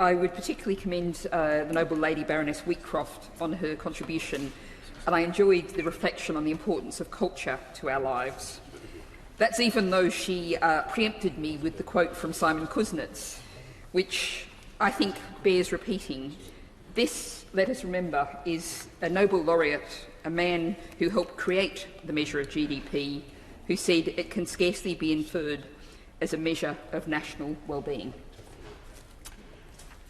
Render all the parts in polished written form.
I would particularly commend the noble lady Baroness Wheatcroft on her contribution, and I enjoyed the reflection on the importance of culture to our lives. That's even though she preempted me with the quote from Simon Kuznets, which I think bears repeating. This, let us remember, is a Nobel laureate, a man who helped create the measure of GDP, who said it can scarcely be inferred as a measure of national well-being.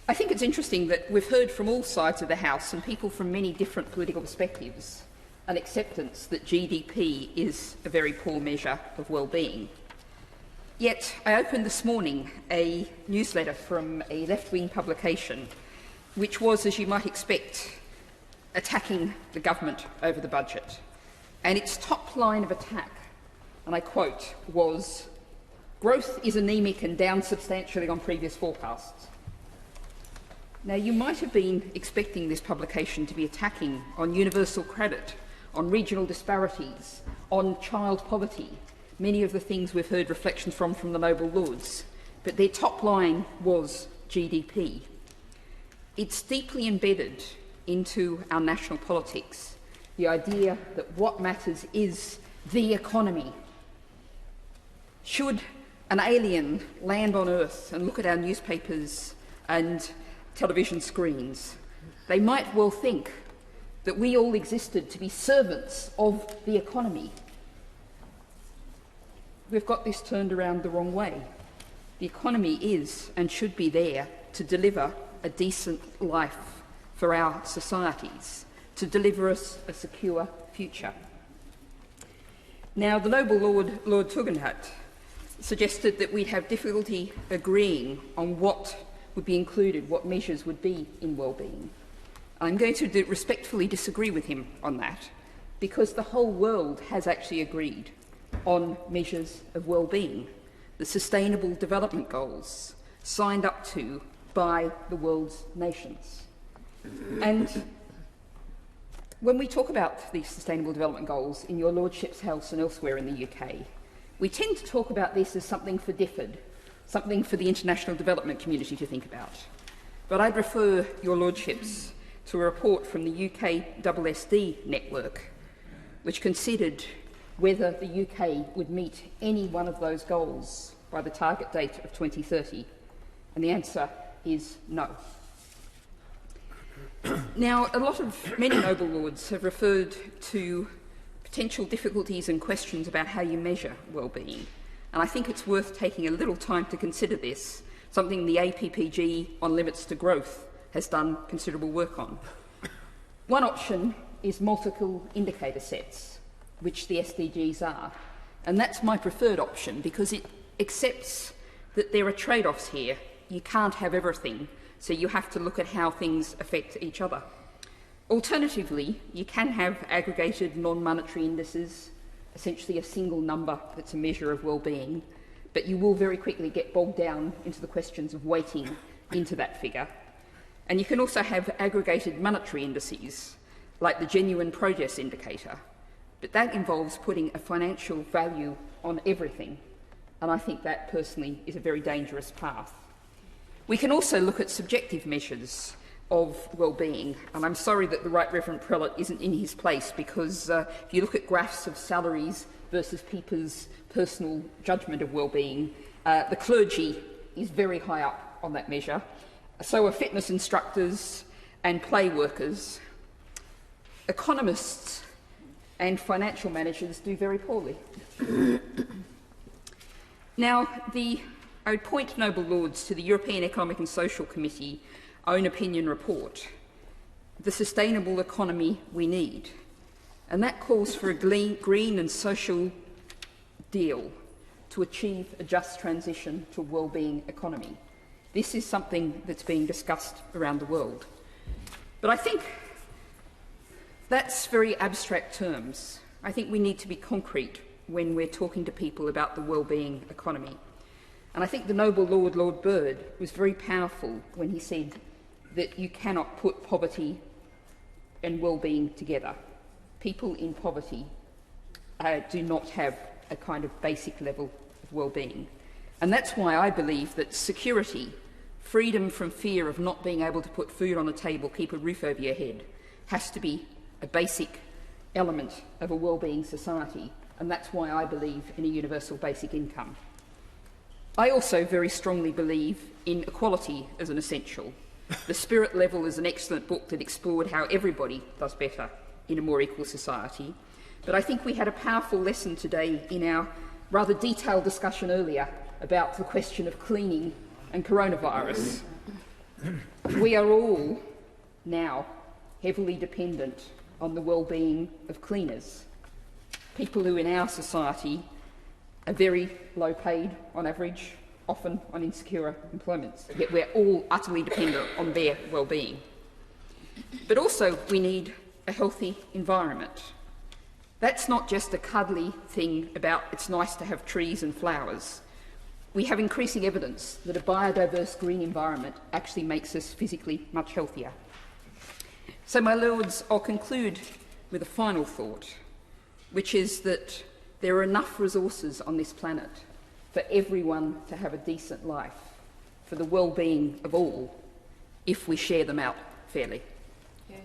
I think it's interesting that we've heard from all sides of the House and people from many different political perspectives an acceptance that GDP is a very poor measure of well-being. Yet I opened this morning a newsletter from a left-wing publication which was, as you might expect, attacking the government over the budget. And its top line of attack, and I quote, was, "Growth is anaemic and down substantially on previous forecasts." Now, you might have been expecting this publication to be attacking on universal credit, on regional disparities, on child poverty, many of the things we've heard reflections from the Nobel Lords, but their top line was GDP. It's deeply embedded into our national politics, the idea that what matters is the economy. Should an alien land on Earth and look at our newspapers and television screens, they might well think that we all existed to be servants of the economy. We've got this turned around the wrong way. The economy is and should be there to deliver a decent life for our societies, to deliver us a secure future. Now, the noble Lord Tugendhat suggested that we'd have difficulty agreeing on what would be included, what measures would be in wellbeing. I'm going to respectfully disagree with him on that, because the whole world has actually agreed on measures of well-being, the Sustainable Development Goals signed up to by the world's nations. And when we talk about these Sustainable Development Goals in your Lordship's House and elsewhere in the UK, we tend to talk about this as something for DFID, something for the international development community to think about. But I'd refer your Lordships to a report from the UK SSD network, which considered whether the UK would meet any one of those goals by the target date of 2030, and the answer is no. Now, many noble lords have referred to potential difficulties and questions about how you measure well-being, and I think it's worth taking a little time to consider this, something the APPG on limits to growth has done considerable work on. One option is multiple indicator sets, which the SDGs are, and that's my preferred option because it accepts that there are trade-offs here. You can't have everything, so you have to look at how things affect each other. Alternatively, you can have aggregated non-monetary indices, essentially a single number that's a measure of well-being, but you will very quickly get bogged down into the questions of weighting into that figure. And you can also have aggregated monetary indices, like the genuine progress indicator, but that involves putting a financial value on everything, and I think that personally is a very dangerous path. We can also look at subjective measures of well-being, and I'm sorry that the Right Reverend Prelate isn't in his place, because if you look at graphs of salaries versus people's personal judgment of well-being, the clergy is very high up on that measure. So are fitness instructors and play workers. Economists and financial managers do very poorly. Now, I would point, noble lords, to the European Economic and Social Committee own opinion report, The Sustainable Economy We Need, and that calls for a green and social deal to achieve a just transition to a well-being economy. This is something that's being discussed around the world. But I think that's very abstract terms. I think we need to be concrete when we're talking to people about the well-being economy. And I think the noble Lord, Lord Bird, was very powerful when he said that you cannot put poverty and well-being together. People in poverty do not have a kind of basic level of well-being. And that's why I believe that security, freedom from fear of not being able to put food on a table, keep a roof over your head, has to be a basic element of a wellbeing society, and that's why I believe in a universal basic income. I also very strongly believe in equality as an essential. The Spirit Level is an excellent book that explored how everybody does better in a more equal society, but I think we had a powerful lesson today in our rather detailed discussion earlier about the question of cleaning and coronavirus. We are all now heavily dependent on the well-being of cleaners, people who in our society are very low paid on average, often on insecure employments, yet we're all utterly dependent on their well-being. But also we need a healthy environment. That's not just a cuddly thing about it's nice to have trees and flowers. We have increasing evidence that a biodiverse green environment actually makes us physically much healthier. So, my lords, I'll conclude with a final thought, which is that there are enough resources on this planet for everyone to have a decent life, for the well-being of all, if we share them out fairly. Yeah.